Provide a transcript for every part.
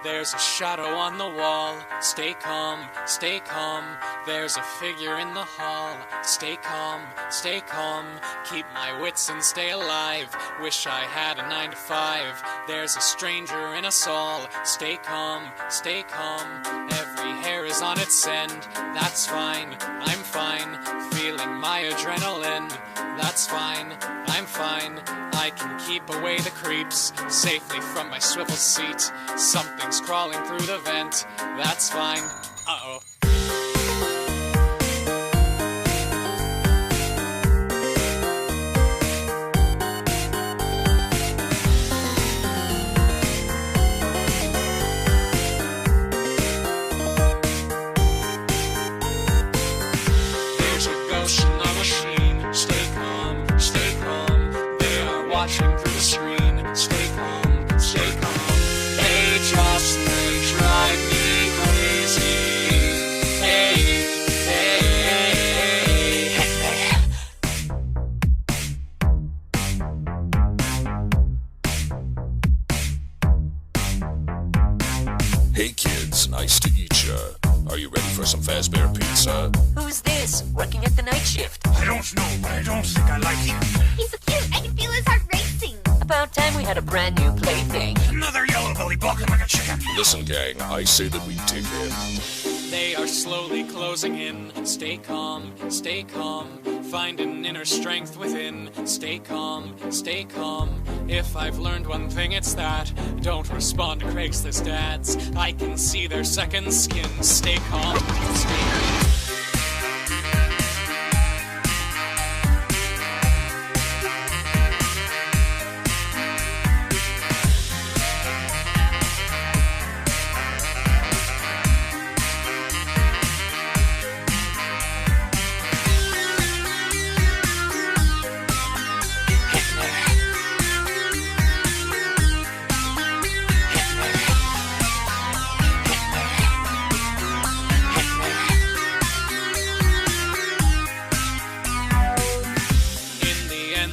There's a shadow on the wall. Stay calm, stay calm. There's a figure in the hall. Stay calm, stay calm. Keep my wits and stay alive. Wish I had a 9 to 5. There's a stranger in us all. Stay calm, stay calm. Every hair is on its end. That's fine, I'm fine. Feeling my adrenaline. That's fine, I'm fine. I can keep away the creeps safely from my swivel seat. Something's crawling through the vent. That's fine. Uh-oh. There's a ghost in the machine. Stay calm, stay calm. They are watching through the screen. Stay calm, stay calm. They drive me crazy. Hey, hey, hey, hey. Hey kids, nice to eat ya. Are you ready for some Fazbear pizza? Who's this, working at the night shift? I don't know, but I don't think I like him. He's so cute, I can feel his heart racing. About time we had a brand new plaything. Another yellow belly balking like a chicken. Listen, gang, I say that we dig in. They are slowly closing in. Stay calm, stay calm. Find an inner strength within. Stay calm, stay calm. If I've learned one thing, it's that don't respond to Craigslist ads. I can see their second skin. Stay calm, stay calm.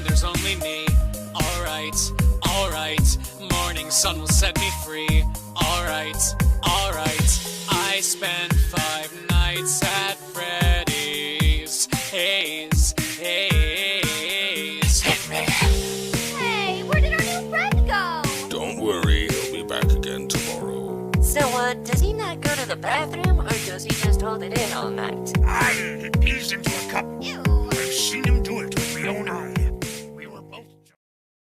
There's only me. Alright, alright. Morning sun will set me free. Alright, alright. I spent 5 nights at Freddy's. Haze, haze. Hey, where did our new friend go? Don't worry, he'll be back again tomorrow. So, does he not go to the bathroom, or does he just hold it in all night? I pees into a cup. Ew. I've seen him do it with my own eyes.